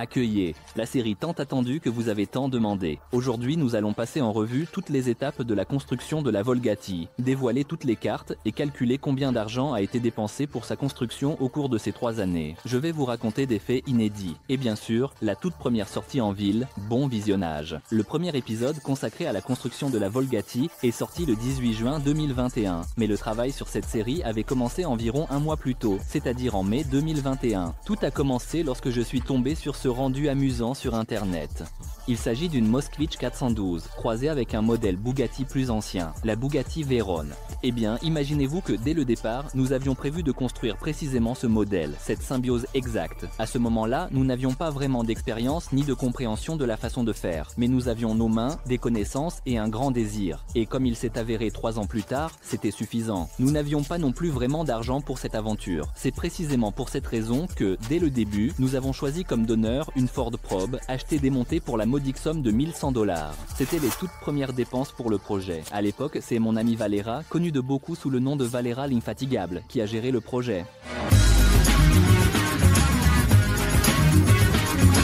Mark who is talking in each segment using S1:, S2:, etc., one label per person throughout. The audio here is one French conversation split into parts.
S1: Accueillez la série tant attendue que vous avez tant demandé. Aujourd'hui, nous allons passer en revue toutes les étapes de la construction de la Volgati, dévoiler toutes les cartes et calculer combien d'argent a été dépensé pour sa construction au cours de ces 3 années. Je vais vous raconter des faits inédits et bien sûr, la toute première sortie en ville, bon visionnage. Le premier épisode consacré à la construction de la Volgati est sorti le 18 juin 2021, mais le travail sur cette série avait commencé environ un mois plus tôt, c'est-à-dire en mai 2021. Tout a commencé lorsque je suis tombé sur ce rendu amusant sur internet. Il s'agit d'une Moskvitch 412, croisée avec un modèle Bugatti plus ancien, la Bugatti Veyron. Eh bien, imaginez-vous que dès le départ, nous avions prévu de construire précisément ce modèle, cette symbiose exacte. À ce moment-là, nous n'avions pas vraiment d'expérience ni de compréhension de la façon de faire, mais nous avions nos mains, des connaissances et un grand désir. Et comme il s'est avéré 3 ans plus tard, c'était suffisant. Nous n'avions pas non plus vraiment d'argent pour cette aventure. C'est précisément pour cette raison que, dès le début, nous avons choisi comme donneur une Ford Probe, achetée démontée pour la modique somme de $1100. C'était les toutes premières dépenses pour le projet. À l'époque, c'est mon ami Valera, connu de beaucoup sous le nom de Valera l'Infatigable, qui a géré le projet.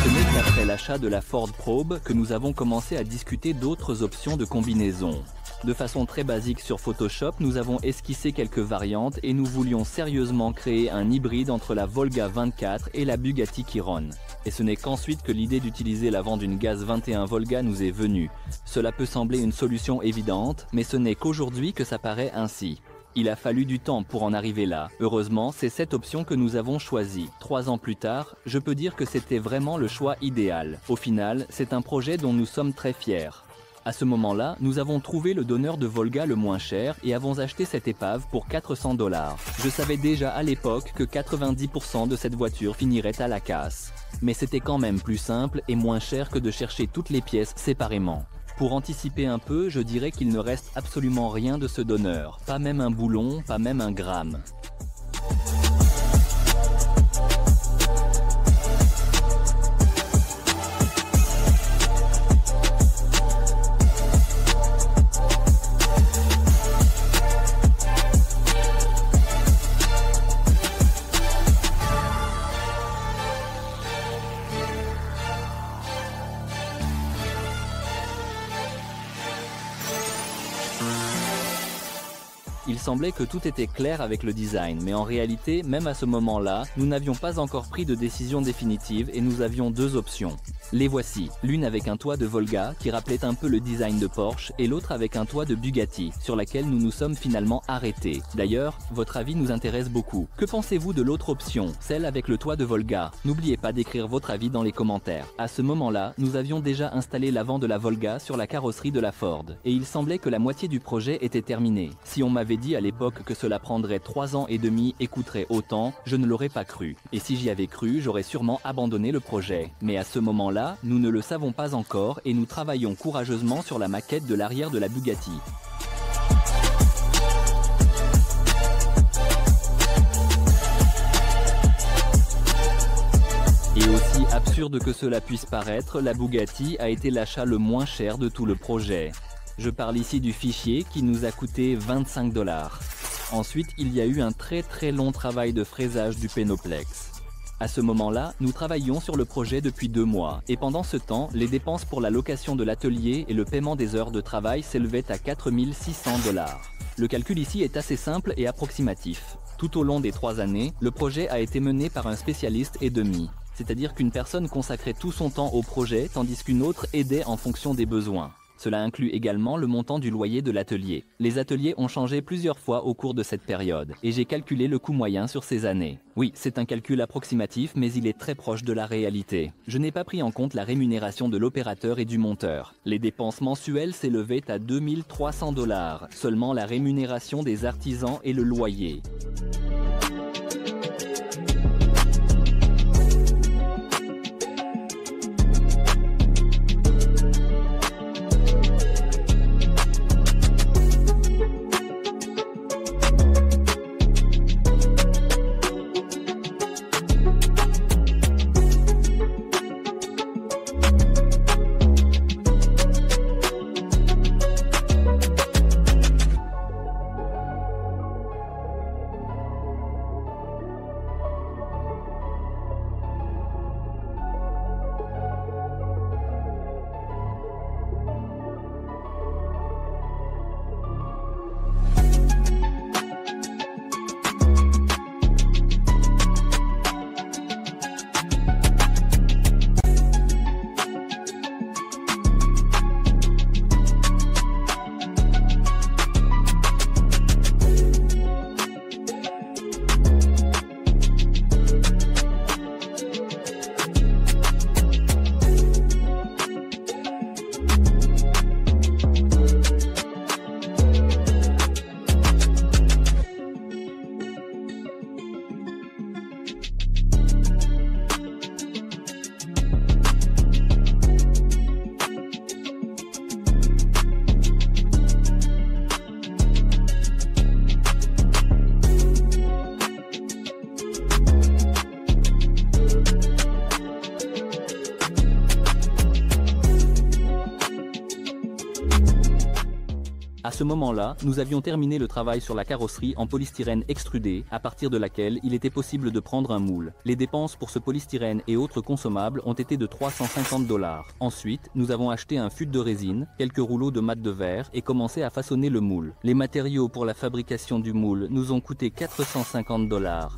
S1: Ce n'est qu'après l'achat de la Ford Probe que nous avons commencé à discuter d'autres options de combinaison. De façon très basique sur Photoshop, nous avons esquissé quelques variantes et nous voulions sérieusement créer un hybride entre la Volga 24 et la Bugatti Chiron. Et ce n'est qu'ensuite que l'idée d'utiliser l'avant d'une Gaz 21 Volga nous est venue. Cela peut sembler une solution évidente, mais ce n'est qu'aujourd'hui que ça paraît ainsi. Il a fallu du temps pour en arriver là. Heureusement, c'est cette option que nous avons choisie. 3 ans plus tard, je peux dire que c'était vraiment le choix idéal. Au final, c'est un projet dont nous sommes très fiers. À ce moment-là, nous avons trouvé le donneur de Volga le moins cher et avons acheté cette épave pour $400. Je savais déjà à l'époque que 90% de cette voiture finirait à la casse. Mais c'était quand même plus simple et moins cher que de chercher toutes les pièces séparément. Pour anticiper un peu, je dirais qu'il ne reste absolument rien de ce donneur. Pas même un boulon, pas même un gramme. Il semblait que tout était clair avec le design, mais en réalité, même à ce moment-là, nous n'avions pas encore pris de décision définitive et nous avions 2 options. Les voici, l'une avec un toit de Volga qui rappelait un peu le design de Porsche et l'autre avec un toit de Bugatti, sur laquelle nous nous sommes finalement arrêtés. D'ailleurs, votre avis nous intéresse beaucoup. Que pensez-vous de l'autre option, celle avec le toit de Volga? N'oubliez pas d'écrire votre avis dans les commentaires. À ce moment-là, nous avions déjà installé l'avant de la Volga sur la carrosserie de la Ford, et il semblait que la moitié du projet était terminée. Si on m'avait dit à l'époque que cela prendrait 3 ans et demi et coûterait autant, je ne l'aurais pas cru. Et si j'y avais cru, j'aurais sûrement abandonné le projet. Mais à ce moment-là, nous ne le savons pas encore et nous travaillons courageusement sur la maquette de l'arrière de la Bugatti. Et aussi absurde que cela puisse paraître, la Bugatti a été l'achat le moins cher de tout le projet. Je parle ici du fichier qui nous a coûté $25. Ensuite, il y a eu un très long travail de fraisage du pénoplex. À ce moment-là, nous travaillions sur le projet depuis 2 mois, et pendant ce temps, les dépenses pour la location de l'atelier et le paiement des heures de travail s'élevaient à $4600. Le calcul ici est assez simple et approximatif. Tout au long des 3 années, le projet a été mené par un spécialiste et demi. C'est-à-dire qu'une personne consacrait tout son temps au projet, tandis qu'une autre aidait en fonction des besoins. Cela inclut également le montant du loyer de l'atelier. Les ateliers ont changé plusieurs fois au cours de cette période, et j'ai calculé le coût moyen sur ces années. Oui, c'est un calcul approximatif, mais il est très proche de la réalité. Je n'ai pas pris en compte la rémunération de l'opérateur et du monteur. Les dépenses mensuelles s'élevaient à $2300, seulement la rémunération des artisans et le loyer. ce moment-là, nous avions terminé le travail sur la carrosserie en polystyrène extrudé, à partir de laquelle il était possible de prendre un moule. Les dépenses pour ce polystyrène et autres consommables ont été de 350 $. Ensuite, nous avons acheté un fût de résine, quelques rouleaux de mat de verre et commencé à façonner le moule. Les matériaux pour la fabrication du moule nous ont coûté 450 $.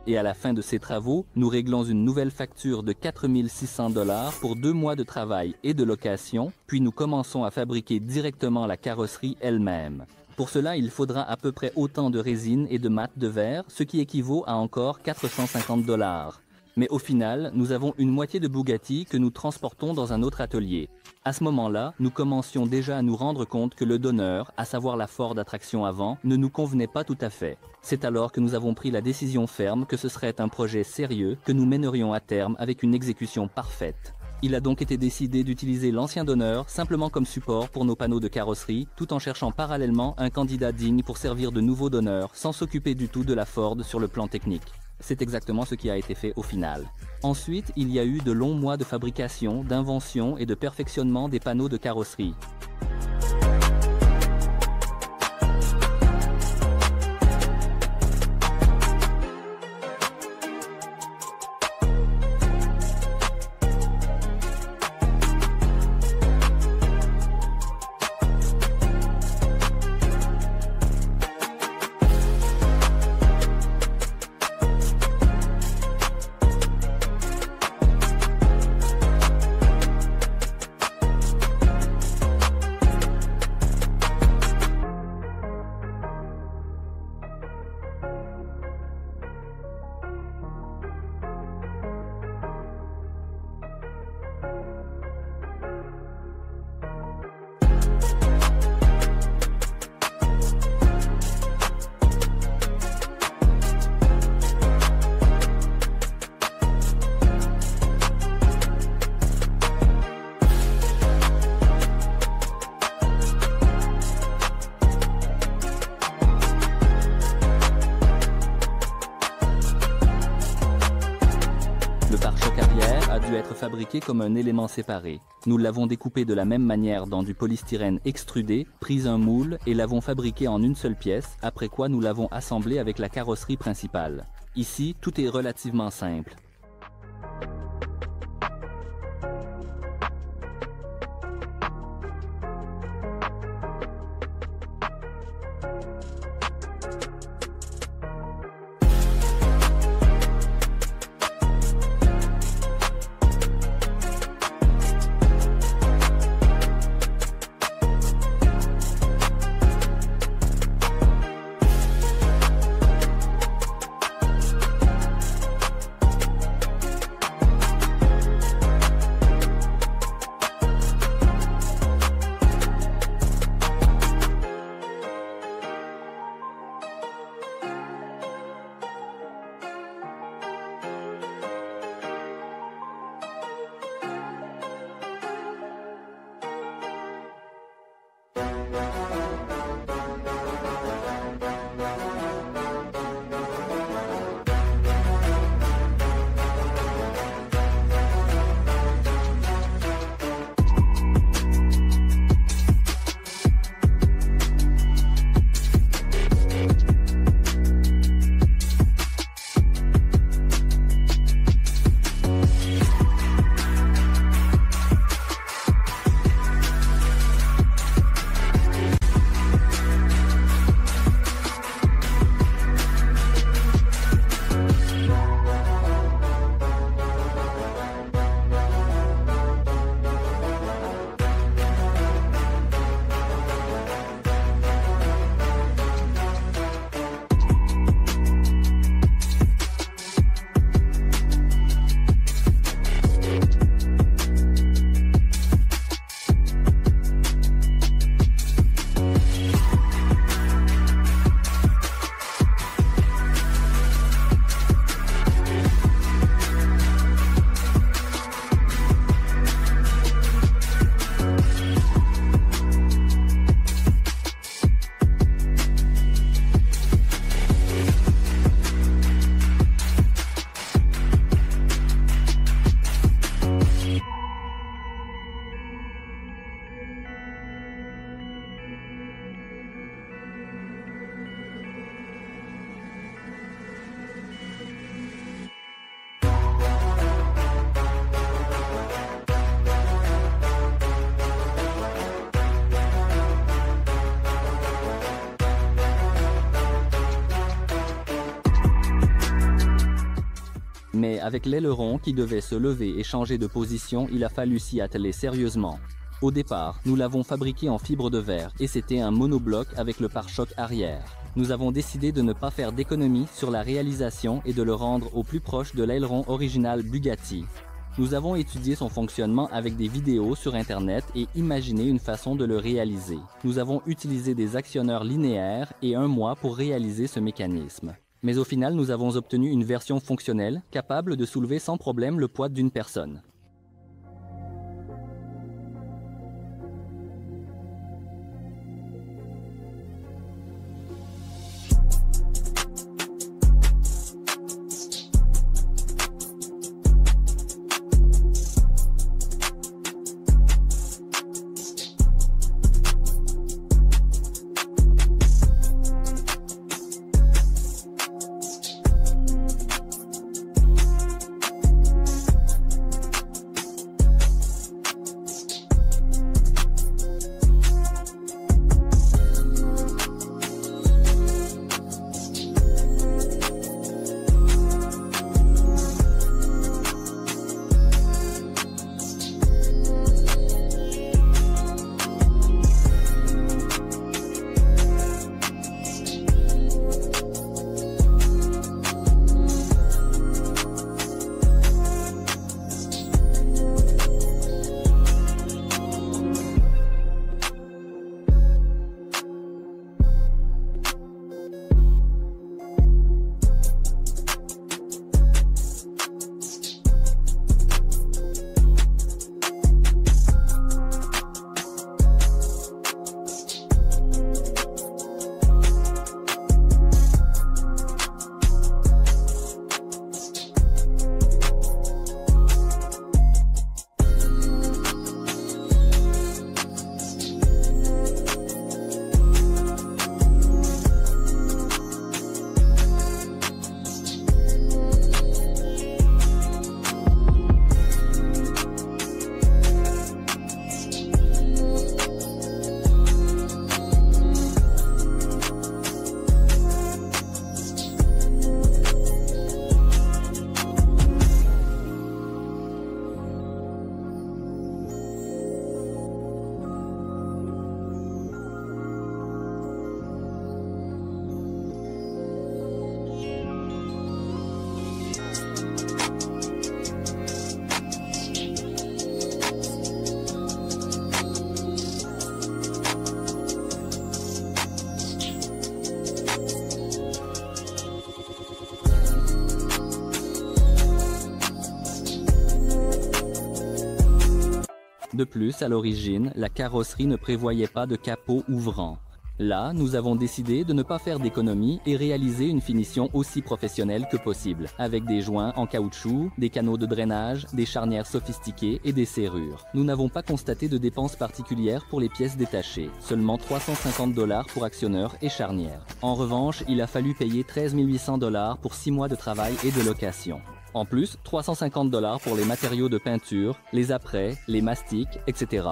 S1: Et à la fin de ces travaux, nous réglons une nouvelle facture de 4 600 $ pour 2 mois de travail et de location, puis nous commençons à fabriquer directement la carrosserie elle-même. Pour cela, il faudra à peu près autant de résine et de mat de verre, ce qui équivaut à encore 450 $. Mais au final, nous avons une moitié de Bugatti que nous transportons dans un autre atelier. À ce moment-là, nous commencions déjà à nous rendre compte que le donneur, à savoir la Ford Attraction avant, ne nous convenait pas tout à fait. C'est alors que nous avons pris la décision ferme que ce serait un projet sérieux que nous mènerions à terme avec une exécution parfaite. Il a donc été décidé d'utiliser l'ancien donneur simplement comme support pour nos panneaux de carrosserie, tout en cherchant parallèlement un candidat digne pour servir de nouveau donneur, sans s'occuper du tout de la Ford sur le plan technique. C'est exactement ce qui a été fait au final. Ensuite, il y a eu de longs mois de fabrication, d'invention et de perfectionnement des panneaux de carrosserie. Le pare-choc arrière a dû être fabriqué comme un élément séparé. Nous l'avons découpé de la même manière dans du polystyrène extrudé, pris un moule et l'avons fabriqué en une seule pièce, après quoi nous l'avons assemblé avec la carrosserie principale. Ici, tout est relativement simple. Mais avec l'aileron qui devait se lever et changer de position, il a fallu s'y atteler sérieusement. Au départ, nous l'avons fabriqué en fibre de verre et c'était un monobloc avec le pare-choc arrière. Nous avons décidé de ne pas faire d'économie sur la réalisation et de le rendre au plus proche de l'aileron original Bugatti. Nous avons étudié son fonctionnement avec des vidéos sur Internet et imaginé une façon de le réaliser. Nous avons utilisé des actionneurs linéaires et 1 mois pour réaliser ce mécanisme. Mais au final, nous avons obtenu une version fonctionnelle, capable de soulever sans problème le poids d'une personne. De plus, à l'origine, la carrosserie ne prévoyait pas de capot ouvrant. Là, nous avons décidé de ne pas faire d'économie et réaliser une finition aussi professionnelle que possible, avec des joints en caoutchouc, des canaux de drainage, des charnières sophistiquées et des serrures. Nous n'avons pas constaté de dépenses particulières pour les pièces détachées, seulement 350 $ pour actionneurs et charnières. En revanche, il a fallu payer 13 800 $ pour 6 mois de travail et de location. En plus, 350 $ pour les matériaux de peinture, les apprêts, les mastiques, etc.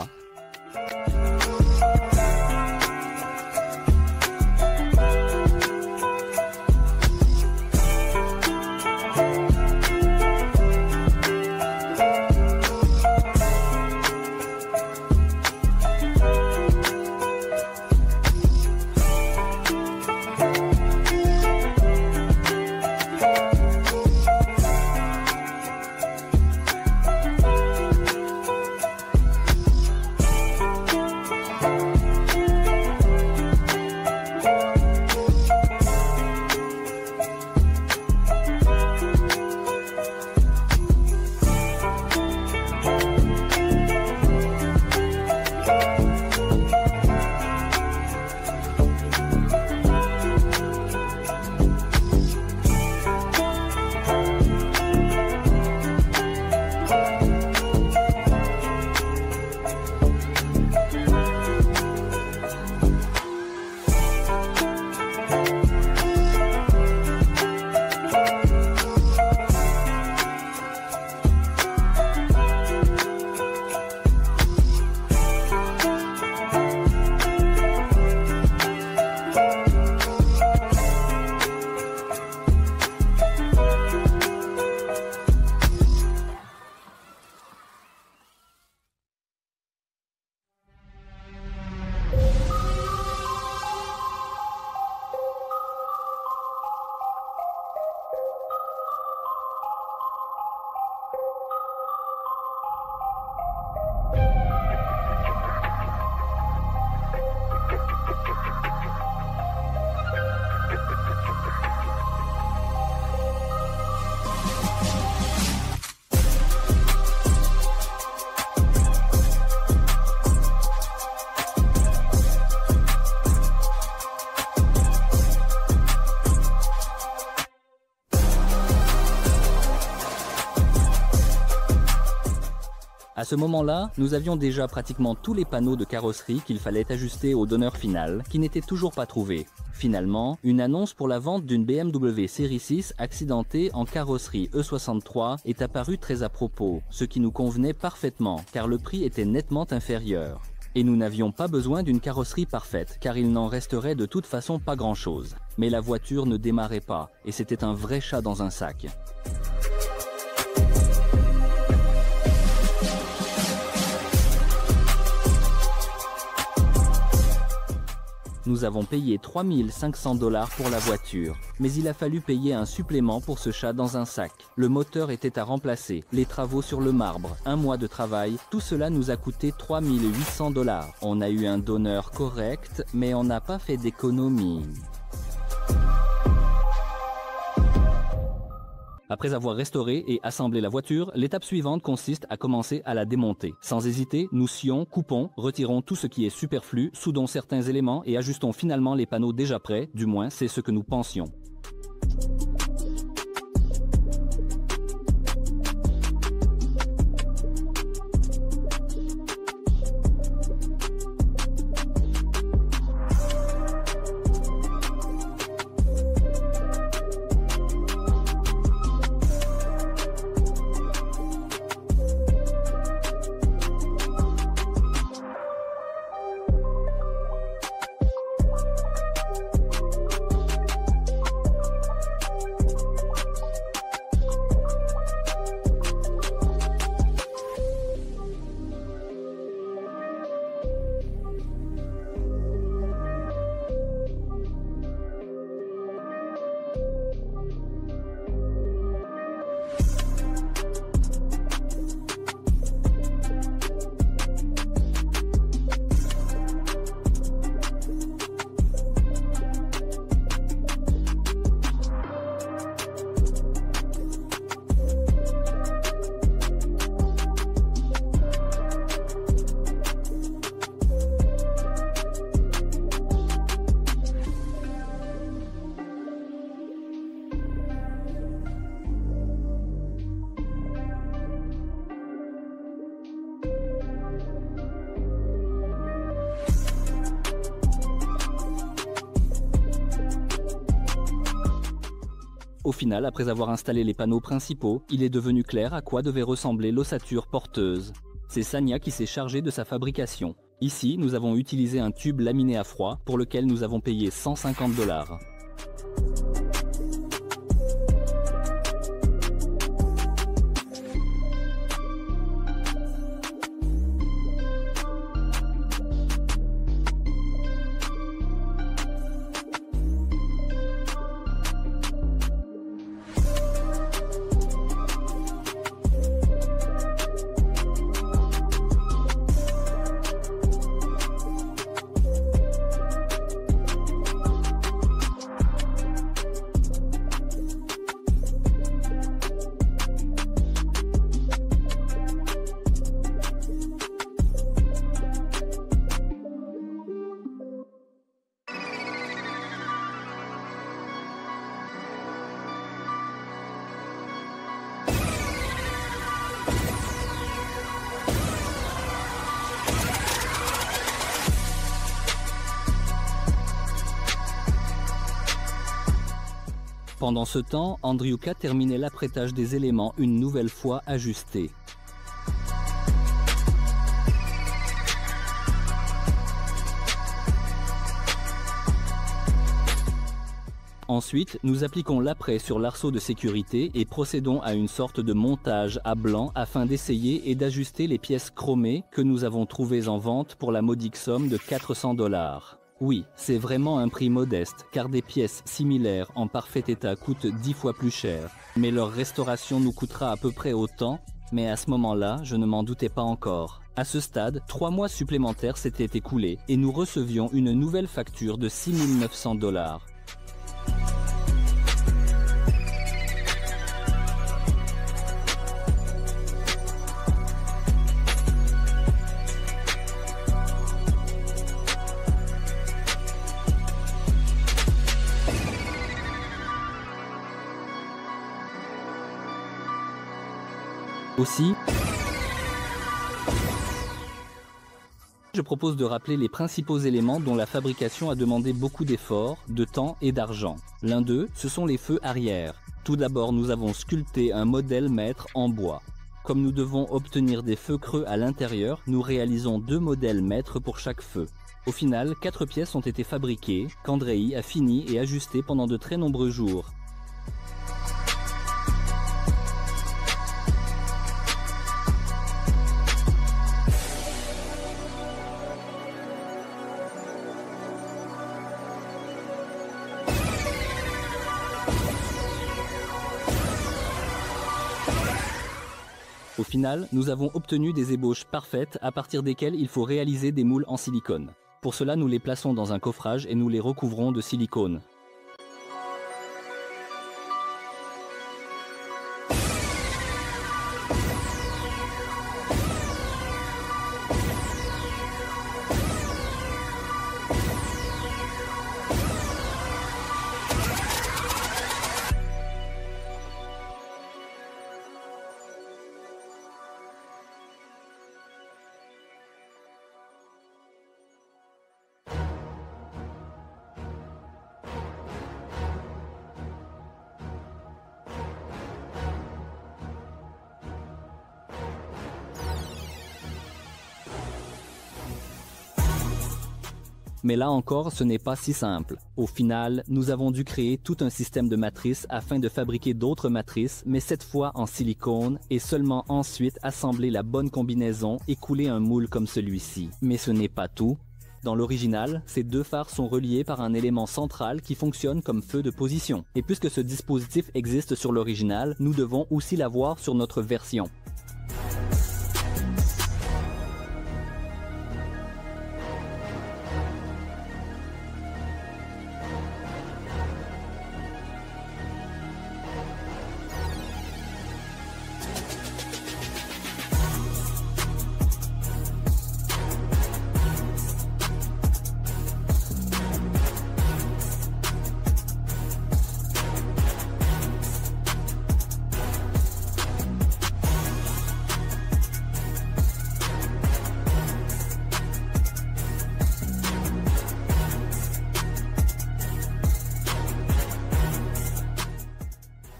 S1: À ce moment-là, nous avions déjà pratiquement tous les panneaux de carrosserie qu'il fallait ajuster au donneur final, qui n'était toujours pas trouvé. Finalement, une annonce pour la vente d'une BMW Série 6 accidentée en carrosserie E63 est apparue très à propos, ce qui nous convenait parfaitement, car le prix était nettement inférieur. Et nous n'avions pas besoin d'une carrosserie parfaite, car il n'en resterait de toute façon pas grand-chose. Mais la voiture ne démarrait pas, et c'était un vrai chat dans un sac. Nous avons payé 3 500 $ pour la voiture, mais il a fallu payer un supplément pour ce chat dans un sac. Le moteur était à remplacer, les travaux sur le marbre, un mois de travail, tout cela nous a coûté 3 800 $. On a eu un donneur correct, mais on n'a pas fait d'économie. Après avoir restauré et assemblé la voiture, l'étape suivante consiste à commencer à la démonter. Sans hésiter, nous scions, coupons, retirons tout ce qui est superflu, soudons certains éléments et ajustons finalement les panneaux déjà prêts, du moins c'est ce que nous pensions. Au final, après avoir installé les panneaux principaux, il est devenu clair à quoi devait ressembler l'ossature porteuse. C'est Sania qui s'est chargée de sa fabrication. Ici, nous avons utilisé un tube laminé à froid pour lequel nous avons payé 150 $. Pendant ce temps, Andriuka terminait l'apprêtage des éléments une nouvelle fois ajustés. Ensuite, nous appliquons l'apprêt sur l'arceau de sécurité et procédons à une sorte de montage à blanc afin d'essayer et d'ajuster les pièces chromées que nous avons trouvées en vente pour la modique somme de 400 $. Oui, c'est vraiment un prix modeste, car des pièces similaires en parfait état coûtent 10 fois plus cher. Mais leur restauration nous coûtera à peu près autant, mais à ce moment-là, je ne m'en doutais pas encore. À ce stade, 3 mois supplémentaires s'étaient écoulés et nous recevions une nouvelle facture de 6 900 $. Aussi, Je propose de rappeler les principaux éléments dont la fabrication a demandé beaucoup d'efforts, de temps et d'argent. L'un d'eux, ce sont les feux arrière. Tout d'abord, nous avons sculpté un modèle maître en bois. Comme nous devons obtenir des feux creux à l'intérieur, nous réalisons 2 modèles maîtres pour chaque feu. Au final, 4 pièces ont été fabriquées, qu'Andrei a fini et ajusté pendant de très nombreux jours. Au final, nous avons obtenu des ébauches parfaites à partir desquelles il faut réaliser des moules en silicone. Pour cela, nous les plaçons dans un coffrage et nous les recouvrons de silicone. Mais là encore, ce n'est pas si simple. Au final, nous avons dû créer tout un système de matrices afin de fabriquer d'autres matrices, mais cette fois en silicone, et seulement ensuite assembler la bonne combinaison et couler un moule comme celui-ci. Mais ce n'est pas tout. Dans l'original, ces 2 phares sont reliés par un élément central qui fonctionne comme feu de position. Et puisque ce dispositif existe sur l'original, nous devons aussi l'avoir sur notre version.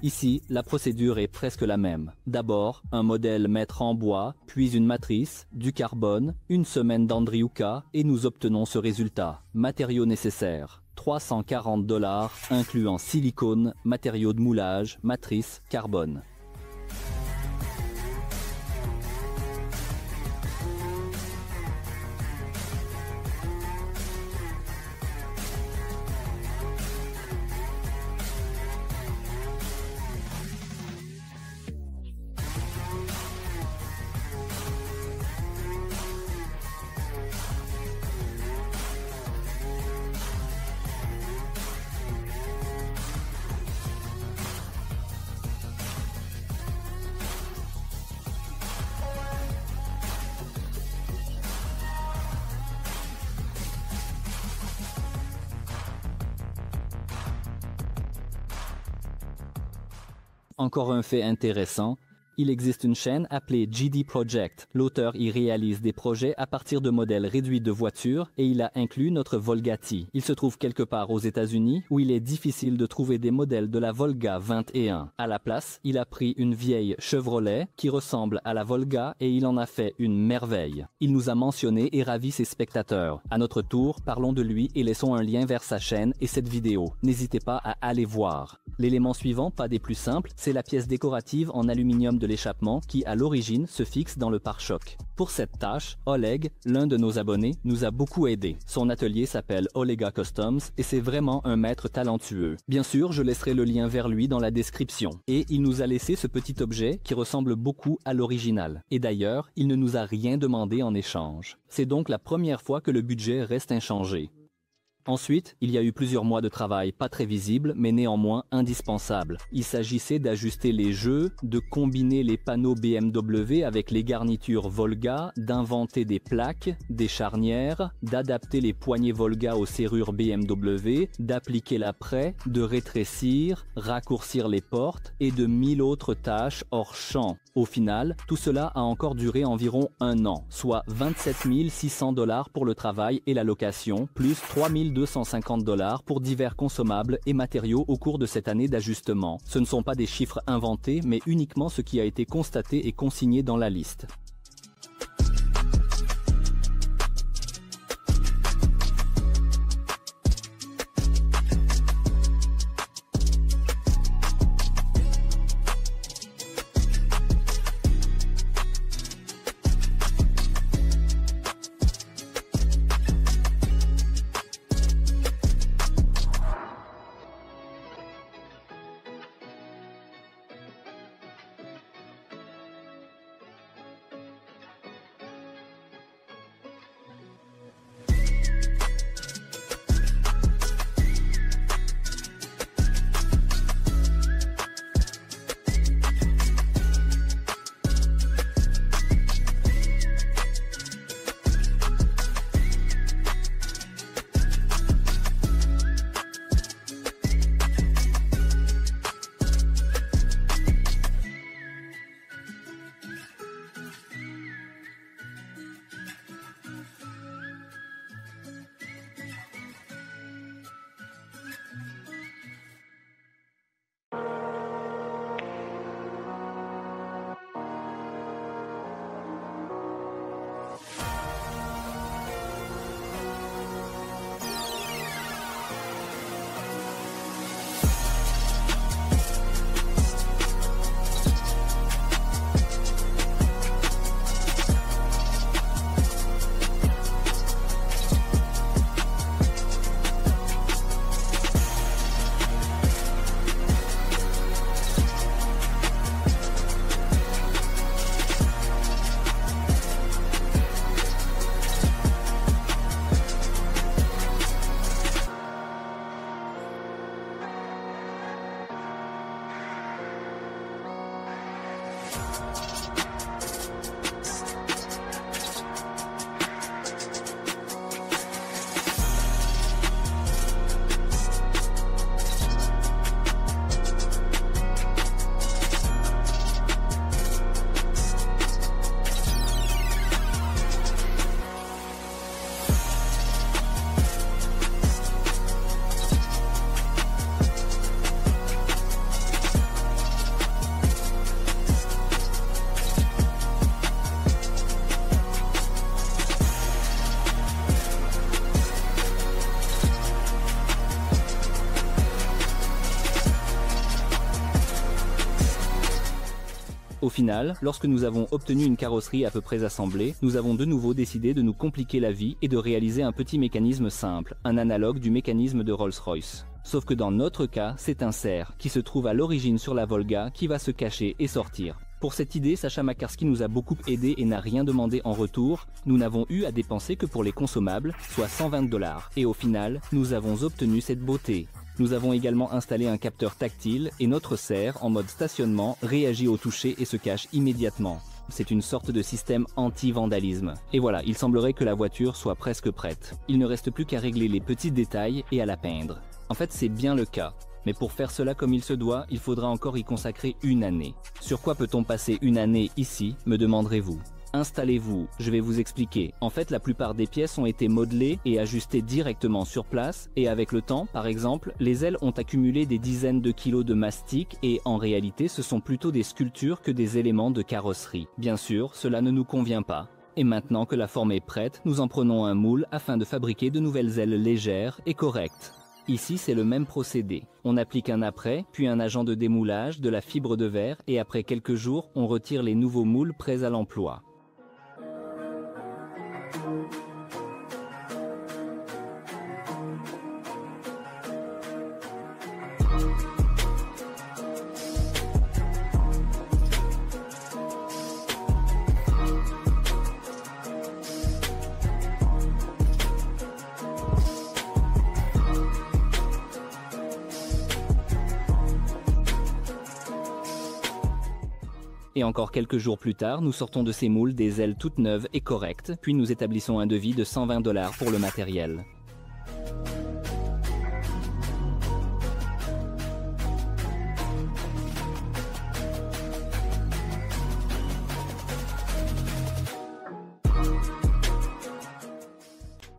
S1: Ici, la procédure est presque la même. D'abord, un modèle maître en bois, puis une matrice, du carbone, une semaine d'Andriuka et nous obtenons ce résultat. Matériaux nécessaires, $340, incluant silicone, matériaux de moulage, matrice, carbone. Encore un fait intéressant, il existe une chaîne appelée GD Project. L'auteur y réalise des projets à partir de modèles réduits de voitures et il a inclus notre Volga-T. Il se trouve quelque part aux États-Unis où il est difficile de trouver des modèles de la Volga 21. À la place, il a pris une vieille Chevrolet qui ressemble à la Volga et il en a fait une merveille. Il nous a mentionné et ravi ses spectateurs. À notre tour, parlons de lui et laissons un lien vers sa chaîne et cette vidéo. N'hésitez pas à aller voir. L'élément suivant, pas des plus simples, c'est la pièce décorative en aluminium de l'échappement qui, à l'origine, se fixe dans le pare-choc. Pour cette tâche, Oleg, l'un de nos abonnés, nous a beaucoup aidé. Son atelier s'appelle Olega Customs et c'est vraiment un maître talentueux. Bien sûr, je laisserai le lien vers lui dans la description. Et il nous a laissé ce petit objet qui ressemble beaucoup à l'original. Et d'ailleurs, il ne nous a rien demandé en échange. C'est donc la première fois que le budget reste inchangé. Ensuite, il y a eu plusieurs mois de travail pas très visibles, mais néanmoins indispensables. Il s'agissait d'ajuster les jeux, de combiner les panneaux BMW avec les garnitures Volga, d'inventer des plaques, des charnières, d'adapter les poignées Volga aux serrures BMW, d'appliquer l'apprêt, de rétrécir, raccourcir les portes et de 1000 autres tâches hors champ. Au final, tout cela a encore duré environ un an, soit 27 600 $ pour le travail et la location, plus 3 250 $ pour divers consommables et matériaux au cours de cette année d'ajustement. Ce ne sont pas des chiffres inventés, mais uniquement ce qui a été constaté et consigné dans la liste. Au final, lorsque nous avons obtenu une carrosserie à peu près assemblée, nous avons de nouveau décidé de nous compliquer la vie et de réaliser un petit mécanisme simple, un analogue du mécanisme de Rolls-Royce. Sauf que dans notre cas, c'est un cerf qui se trouve à l'origine sur la Volga qui va se cacher et sortir. Pour cette idée, Sacha Makarski nous a beaucoup aidé et n'a rien demandé en retour. Nous n'avons eu à dépenser que pour les consommables, soit 120 $. Et au final, nous avons obtenu cette beauté. Nous avons également installé un capteur tactile et notre cerf, en mode stationnement, réagit au toucher et se cache immédiatement. C'est une sorte de système anti-vandalisme. Et voilà, il semblerait que la voiture soit presque prête. Il ne reste plus qu'à régler les petits détails et à la peindre. En fait, c'est bien le cas. Mais pour faire cela comme il se doit, il faudra encore y consacrer une année. Sur quoi peut-on passer une année ici, me demanderez-vous? Installez-vous, je vais vous expliquer. En fait, la plupart des pièces ont été modelées et ajustées directement sur place, et avec le temps, par exemple, les ailes ont accumulé des dizaines de kilos de mastic et en réalité, ce sont plutôt des sculptures que des éléments de carrosserie. Bien sûr, cela ne nous convient pas. Et maintenant que la forme est prête, nous en prenons un moule afin de fabriquer de nouvelles ailes légères et correctes. Ici, c'est le même procédé. On applique un apprêt, puis un agent de démoulage, de la fibre de verre, et après quelques jours, on retire les nouveaux moules prêts à l'emploi. Et encore quelques jours plus tard, nous sortons de ces moules des ailes toutes neuves et correctes, puis nous établissons un devis de 120 $ pour le matériel.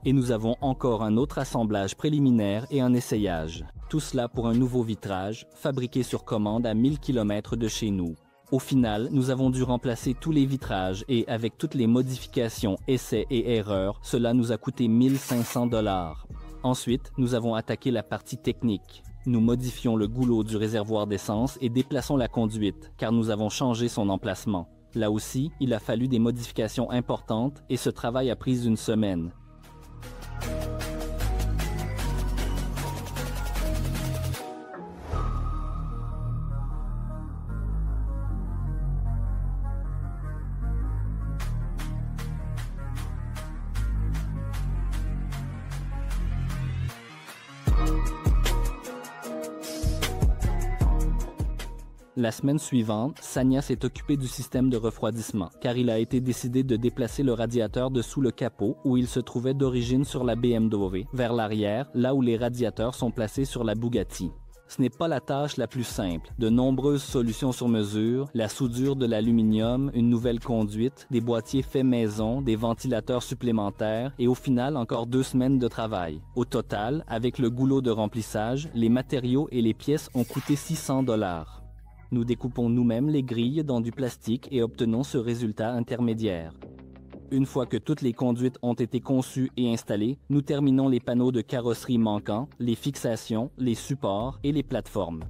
S1: Et nous avons encore un autre assemblage préliminaire et un essayage. Tout cela pour un nouveau vitrage, fabriqué sur commande à 1000 km de chez nous. Au final, nous avons dû remplacer tous les vitrages et avec toutes les modifications, essais et erreurs, cela nous a coûté 1500 $. Ensuite, nous avons attaqué la partie technique. Nous modifions le goulot du réservoir d'essence et déplaçons la conduite, car nous avons changé son emplacement. Là aussi, il a fallu des modifications importantes et ce travail a pris une semaine. La semaine suivante, Sania s'est occupée du système de refroidissement, car il a été décidé de déplacer le radiateur de sous le capot, où il se trouvait d'origine sur la BMW, vers l'arrière, là où les radiateurs sont placés sur la Bugatti. Ce n'est pas la tâche la plus simple. De nombreuses solutions sur mesure, la soudure de l'aluminium, une nouvelle conduite, des boîtiers faits maison, des ventilateurs supplémentaires et au final encore 2 semaines de travail. Au total, avec le goulot de remplissage, les matériaux et les pièces ont coûté 600 $. Nous découpons nous-mêmes les grilles dans du plastique et obtenons ce résultat intermédiaire. Une fois que toutes les conduites ont été conçues et installées, nous terminons les panneaux de carrosserie manquants, les fixations, les supports et les plateformes.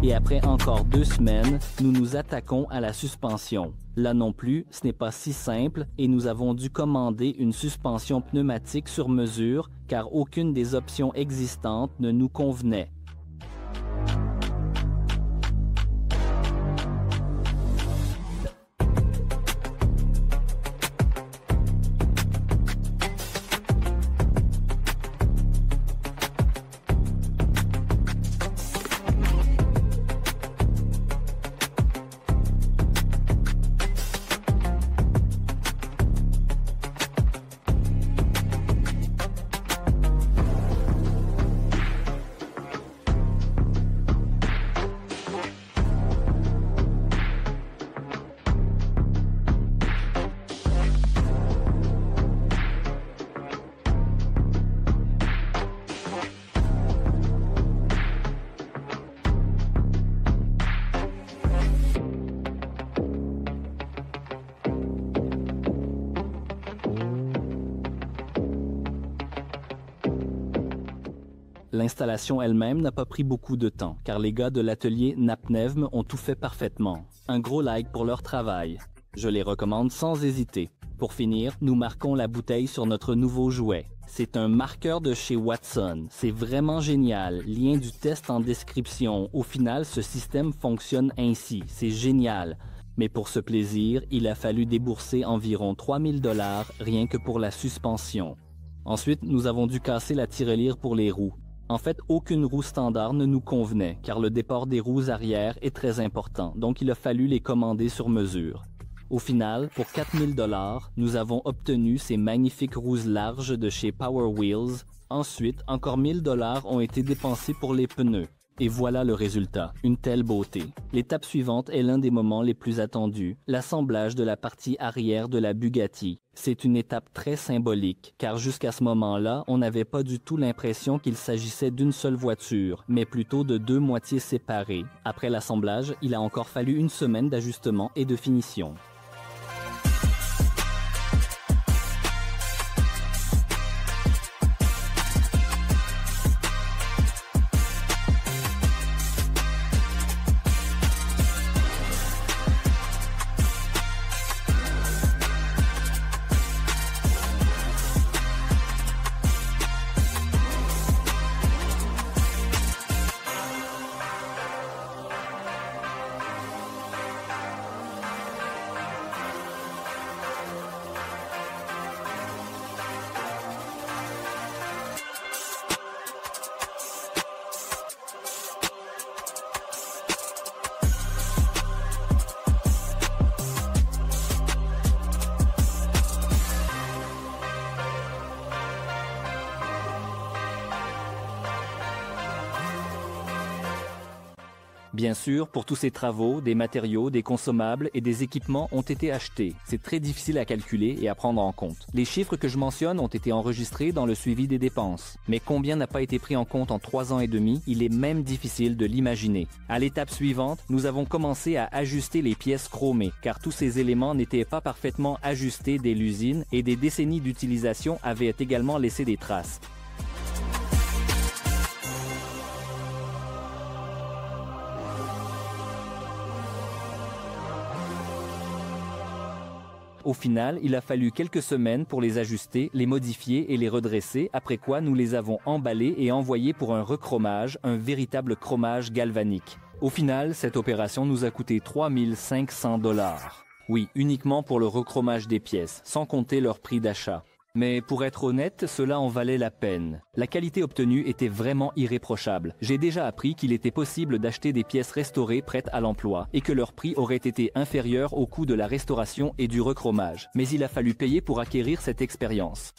S1: Et après encore 2 semaines, nous nous attaquons à la suspension. Là non plus, ce n'est pas si simple et nous avons dû commander une suspension pneumatique sur mesure car aucune des options existantes ne nous convenait. L'installation elle-même n'a pas pris beaucoup de temps, car les gars de l'atelier Napnevm ont tout fait parfaitement. Un gros like pour leur travail. Je les recommande sans hésiter. Pour finir, nous marquons la bouteille sur notre nouveau jouet. C'est un marqueur de chez Watson. C'est vraiment génial. Lien du test en description. Au final, ce système fonctionne ainsi. C'est génial. Mais pour ce plaisir, il a fallu débourser environ 3000 $ rien que pour la suspension. Ensuite, nous avons dû casser la tirelire pour les roues. En fait, aucune roue standard ne nous convenait, car le départ des roues arrière est très important, donc il a fallu les commander sur mesure. Au final, pour 4000 $, nous avons obtenu ces magnifiques roues larges de chez Power Wheels. Ensuite, encore 1000 $ ont été dépensés pour les pneus. Et voilà le résultat, une telle beauté. L'étape suivante est l'un des moments les plus attendus, l'assemblage de la partie arrière de la Bugatti. C'est une étape très symbolique, car jusqu'à ce moment-là, on n'avait pas du tout l'impression qu'il s'agissait d'une seule voiture, mais plutôt de 2 moitiés séparées. Après l'assemblage, il a encore fallu 1 semaine d'ajustement et de finition. Bien sûr, pour tous ces travaux, des matériaux, des consommables et des équipements ont été achetés. C'est très difficile à calculer et à prendre en compte. Les chiffres que je mentionne ont été enregistrés dans le suivi des dépenses. Mais combien n'a pas été pris en compte en 3 ans et demi, il est même difficile de l'imaginer. À l'étape suivante, nous avons commencé à ajuster les pièces chromées, car tous ces éléments n'étaient pas parfaitement ajustés dès l'usine et des décennies d'utilisation avaient également laissé des traces. Au final, il a fallu quelques semaines pour les ajuster, les modifier et les redresser, après quoi nous les avons emballés et envoyés pour un rechromage, un véritable chromage galvanique. Au final, cette opération nous a coûté 3 500 $. Oui, uniquement pour le rechromage des pièces, sans compter leur prix d'achat. Mais pour être honnête, cela en valait la peine. La qualité obtenue était vraiment irréprochable. J'ai déjà appris qu'il était possible d'acheter des pièces restaurées prêtes à l'emploi et que leur prix aurait été inférieur au coût de la restauration et du rechromage. Mais il a fallu payer pour acquérir cette expérience.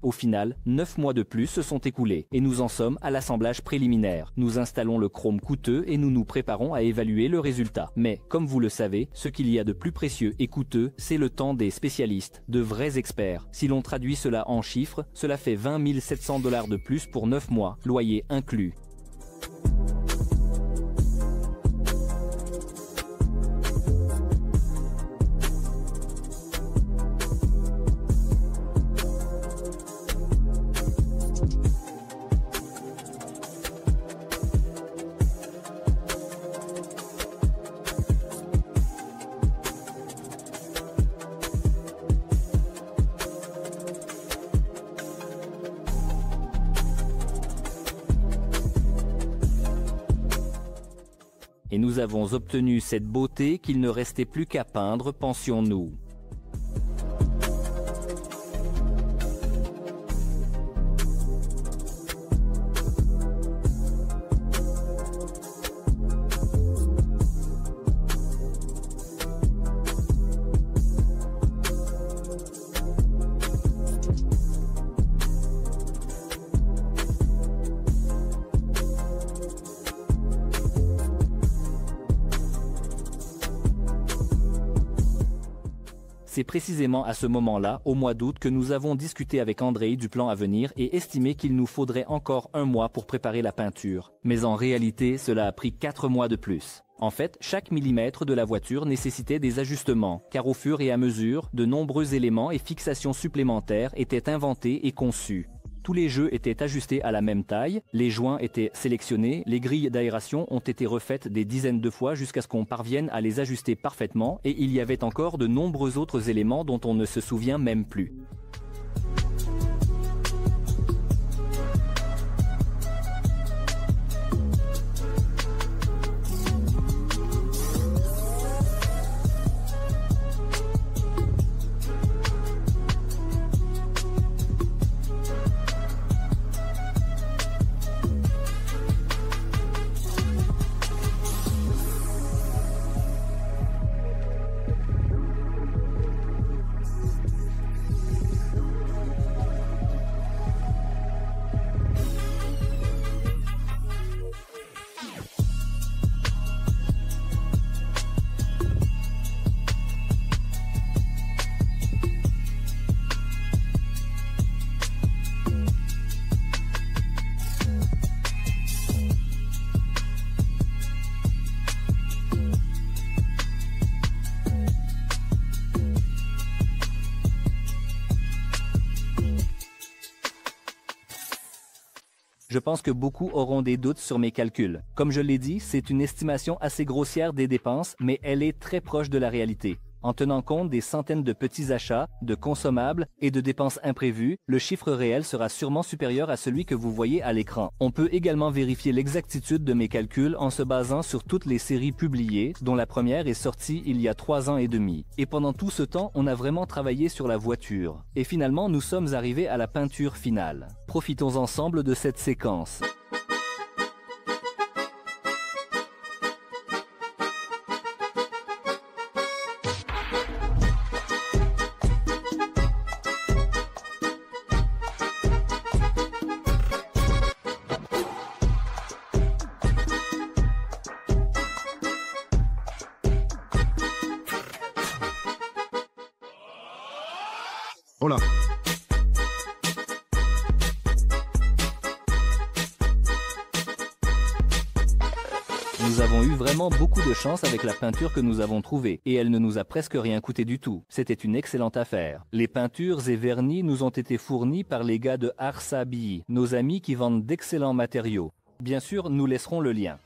S1: Au final, 9 mois de plus se sont écoulés et nous en sommes à l'assemblage préliminaire. Nous installons le chrome coûteux et nous nous préparons à évaluer le résultat. Mais, comme vous le savez, ce qu'il y a de plus précieux et coûteux, c'est le temps des spécialistes, de vrais experts. Si l'on traduit cela en chiffres, cela fait 20 700 $ de plus pour 9 mois, loyer inclus. Et nous avons obtenu cette beauté qu'il ne restait plus qu'à peindre, pensions-nous. C'est précisément à ce moment-là, au mois d'août, que nous avons discuté avec Andrei du plan à venir et estimé qu'il nous faudrait encore 1 mois pour préparer la peinture. Mais en réalité, cela a pris 4 mois de plus. En fait, chaque millimètre de la voiture nécessitait des ajustements, car au fur et à mesure, de nombreux éléments et fixations supplémentaires étaient inventés et conçus. Tous les jeux étaient ajustés à la même taille, les joints étaient sélectionnés, les grilles d'aération ont été refaites des dizaines de fois jusqu'à ce qu'on parvienne à les ajuster parfaitement et il y avait encore de nombreux autres éléments dont on ne se souvient même plus. Je pense que beaucoup auront des doutes sur mes calculs. Comme je l'ai dit, c'est une estimation assez grossière des dépenses, mais elle est très proche de la réalité. En tenant compte des centaines de petits achats, de consommables et de dépenses imprévues, le chiffre réel sera sûrement supérieur à celui que vous voyez à l'écran. On peut également vérifier l'exactitude de mes calculs en se basant sur toutes les séries publiées, dont la première est sortie il y a 3 ans et demi. Et pendant tout ce temps, on a vraiment travaillé sur la voiture. Et finalement, nous sommes arrivés à la peinture finale. Profitons ensemble de cette séquence.
S2: Oh là!
S1: Nous avons eu vraiment beaucoup de chance avec la peinture que nous avons trouvée, et elle ne nous a presque rien coûté du tout. C'était une excellente affaire. Les peintures et vernis nous ont été fournis par les gars de Arsabi, nos amis qui vendent d'excellents matériaux. Bien sûr, nous laisserons le lien.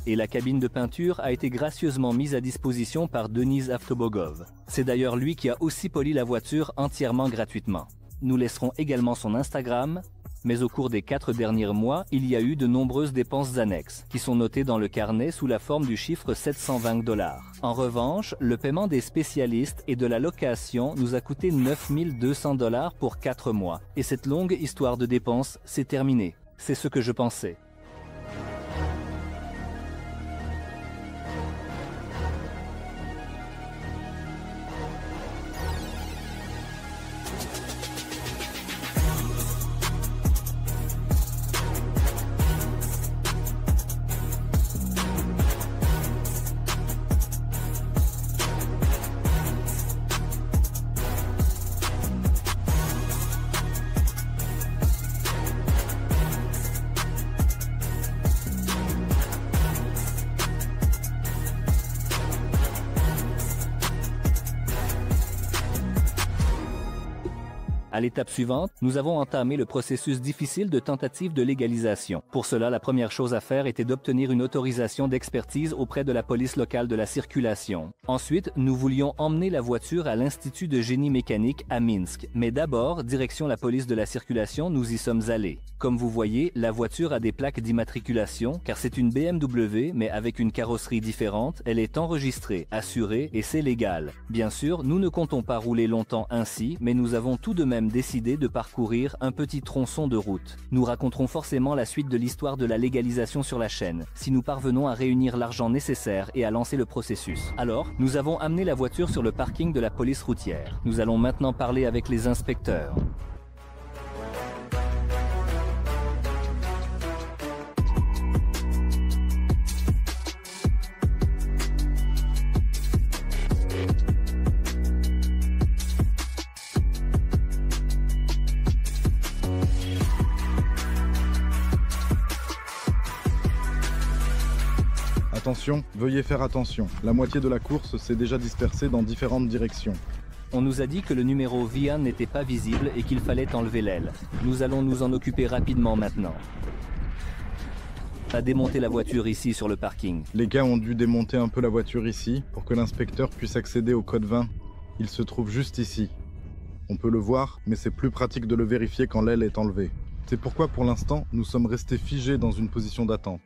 S1: Et la cabine de peinture a été gracieusement mise à disposition par Denise Avtobogov. C'est d'ailleurs lui qui a aussi poli la voiture entièrement gratuitement. Nous laisserons également son Instagram, mais au cours des 4 derniers mois, il y a eu de nombreuses dépenses annexes, qui sont notées dans le carnet sous la forme du chiffre 720 $. En revanche, le paiement des spécialistes et de la location nous a coûté 9 200 $ pour 4 mois. Et cette longue histoire de dépenses, c'est terminé. C'est ce que je pensais. À l'étape suivante, nous avons entamé le processus difficile de tentative de légalisation. Pour cela, la première chose à faire était d'obtenir une autorisation d'expertise auprès de la police locale de la circulation. Ensuite, nous voulions emmener la voiture à l'Institut de génie mécanique à Minsk. Mais d'abord, direction la police de la circulation, nous y sommes allés. Comme vous voyez, la voiture a des plaques d'immatriculation, car c'est une BMW, mais avec une carrosserie différente, elle est enregistrée, assurée et c'est légal. Bien sûr, nous ne comptons pas rouler longtemps ainsi, mais nous avons tout de même décidé de parcourir un petit tronçon de route. Nous raconterons forcément la suite de l'histoire de la légalisation sur la chaîne, si nous parvenons à réunir l'argent nécessaire et à lancer le processus. Alors, nous avons amené la voiture sur le parking de la police routière. Nous allons maintenant parler avec les inspecteurs.
S2: Attention, veuillez faire attention. La moitié de la course s'est déjà dispersée dans différentes directions.
S1: On nous a dit que le numéro VIA n'était pas visible et qu'il fallait enlever l'aile. Nous allons nous en occuper rapidement maintenant. À démonter la voiture ici sur le parking.
S2: Les gars ont dû démonter un peu la voiture ici pour que l'inspecteur puisse accéder au code 20. Il se trouve juste ici. On peut le voir, mais c'est plus pratique de le vérifier quand l'aile est enlevée. C'est pourquoi pour l'instant, nous sommes restés figés dans une position d'attente.